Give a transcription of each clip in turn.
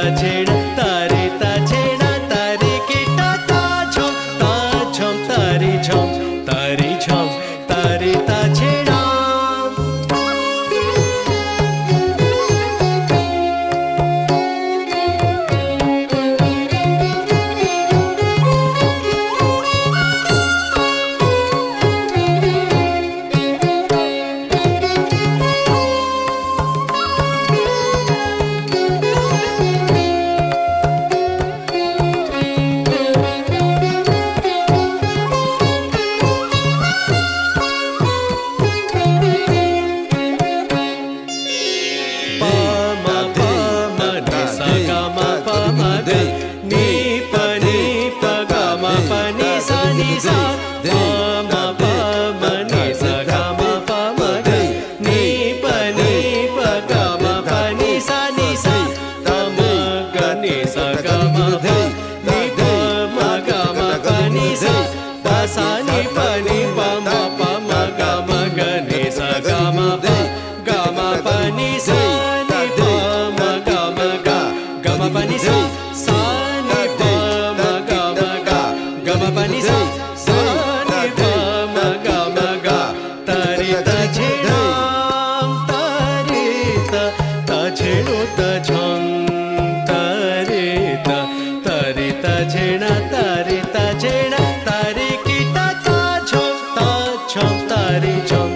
झेण तारे ता झेणा तारे कीटा ता झम तारी झम तारे ता झेणा Sani pani pa ma pa ma ga ma ga ni sa ga ma pa ni sa ni pa ma ga ma pa ni sa sa ni pa ma ga ma pa ni sa sa ni pa ma ga tari ta झेणा tari ta झेणो ta झम tari ta झेणा tari ta झेणा तारे कीटा ता झम तारे झम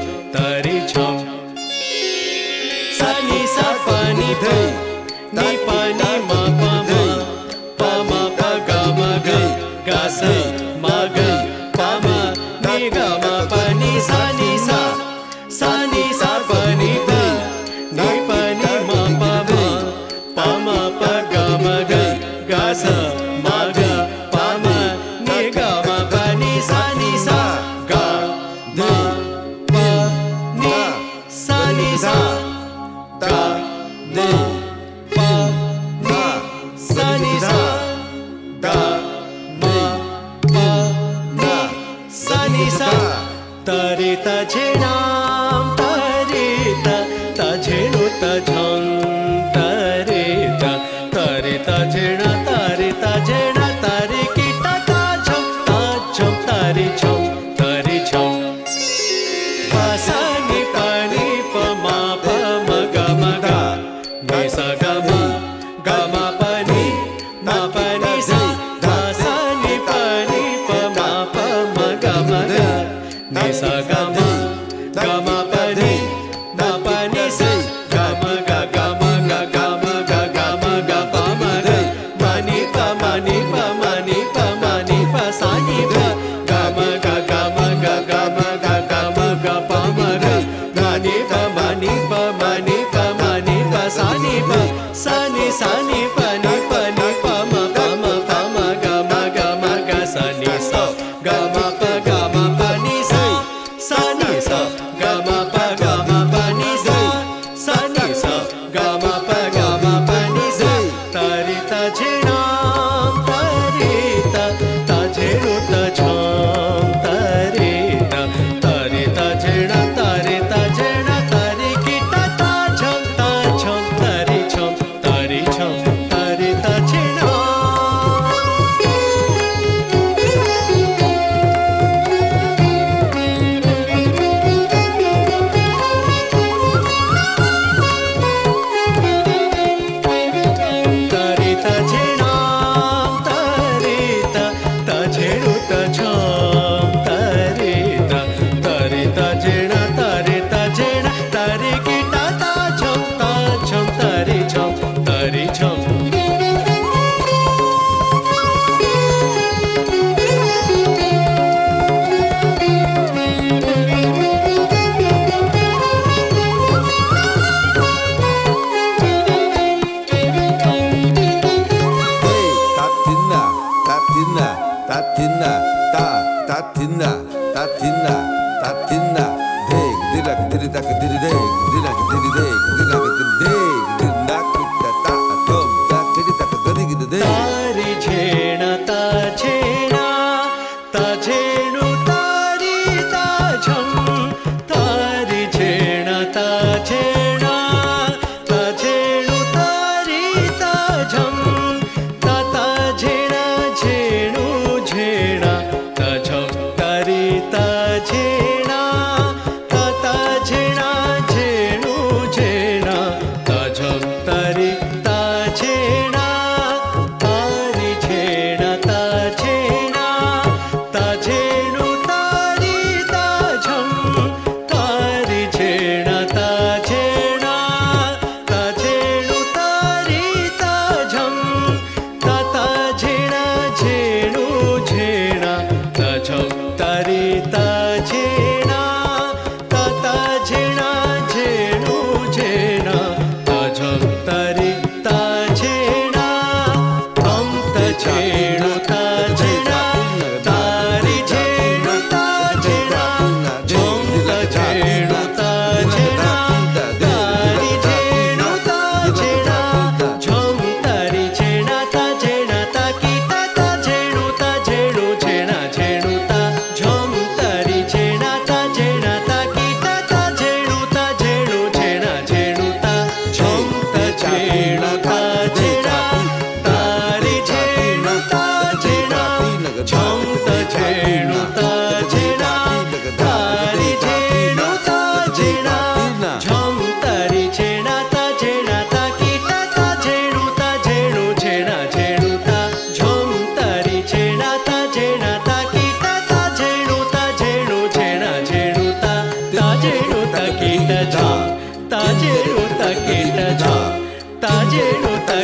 सा नि सा पा नि ध नि पा नि मा पा मा पा गा मा गा सा मा गा पा मा नि गा मा पा नि सा पा नि ध नि पा नि मा पा मा पा गा मा गा सा मा गा पा मा नि गा मा पा नि सा गा मा पा नि सा गा मा पा नि सा गा मा पा नि सा तारे ता झेणा तारे ता झेणो ता झम तारे ता झेणा तारे ता झेणा तारे कीटा ता झम तारे झम पा सा नि पा नि प मा गा नि सा गा मा पा नि सा गा सा नि पा नि प मा गा नि सा गा मा पा नि सा गा मा गा पा मा नि पा सा नि गा मा गा पा मा नि पा सा नि सा नि पा नि पा मा गा सा नि सा गा मा पा नि सा नि सा गा मा पा नि सा नि सा गा मा पा नि सा तारे ता झेणा तारे ता झेणो ता झम तारे ता झेणा तारे कीटा ता झम तारे झम तारे ता झेणा तारे ता झेणा तारे ता झेणो ता झम तारे ता झेणा तारे कीटा ता झम तारे झम तारी झेणा ता झेणा ता झेणो तारी ता झम तारी झेणा ता झेणा ता झेणो तारी ता झम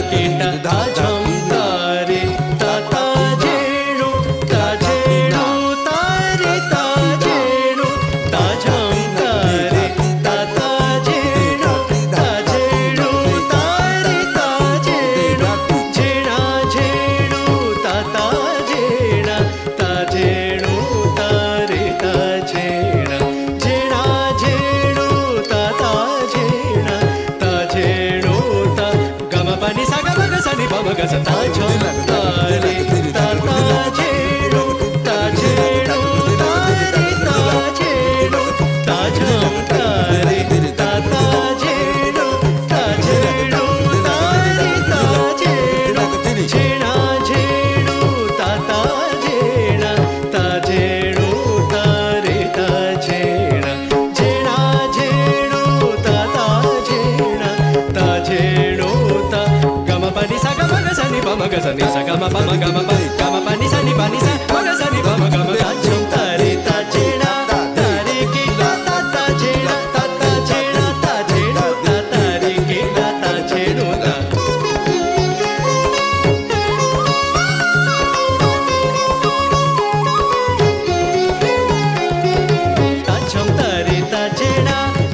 కిట తాజం తారి తాజేణు తాజేణు తారి తాజేణు తాజం తారి తాజేణు తాజేణు తారి తాజేణు ఝేణా ఝేణు తాజేణ తాజేణు తారి తాజేణ ఝేణా ఝేణు తాజేణ తాజేణు తా గమ పని సగ మగ సని పమ గ స తాజం తారి తాజేణు తాజేణు తారి తాజేణు తాజం తారి తాజేణు తాజేణు తారి తాజేణు ఝేణా ఝేణు తాజేణ తాజేణు తారి తాజేణ ఝేణా ఝేణు తాజేణ తాజేణు తా గమ పని సగ మగ సని పమ గ సని స గమ పమ గమ పని గమ పని సని పని స మగ సని పమ గమ తాజం తారి తాజేణ తారి కి తాజేణ తాజేణ తాజేణు తారి కి తాజేణు తా తాజం తారి తాజేణ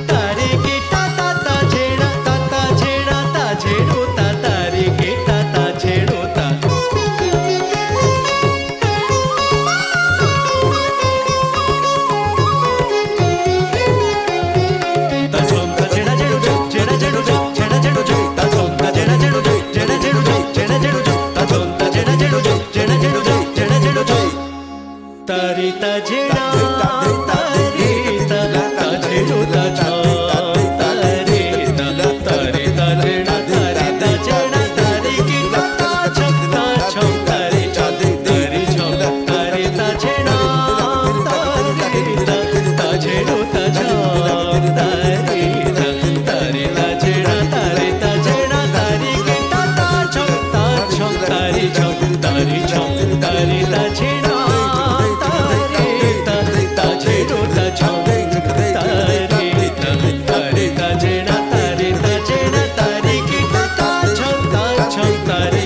తారి కి తాజేణ తాజేణ తాజేణు తారి కి తాజేణు తా తాజం తాజేణ జెడు జెడ జెడు జెడ జెడు తాజం తాజేణ జెడు జెడ జెడు జెడ జెడు తాజం తాజేణ జెడు జెడ జెడు జెడ జెడు తారి తాజేణ తారి తాజేణు తాజం తారి తారి తాజేణ తారి తాజేణ తారి కి తాజం తాజం తారి తారి ఝం తారి తాజేణ తారి తాజేణు తాజం తారి తారి తాజేణ తారి తాజేణ తారి కి తాజం తాజం తారి ఝం తారి ఝం తారి తాజేణ తారి తాజేణు తాజం తారి తారి తాజేణ తారి తాజేణ తారి కి తాజం తాజం తారి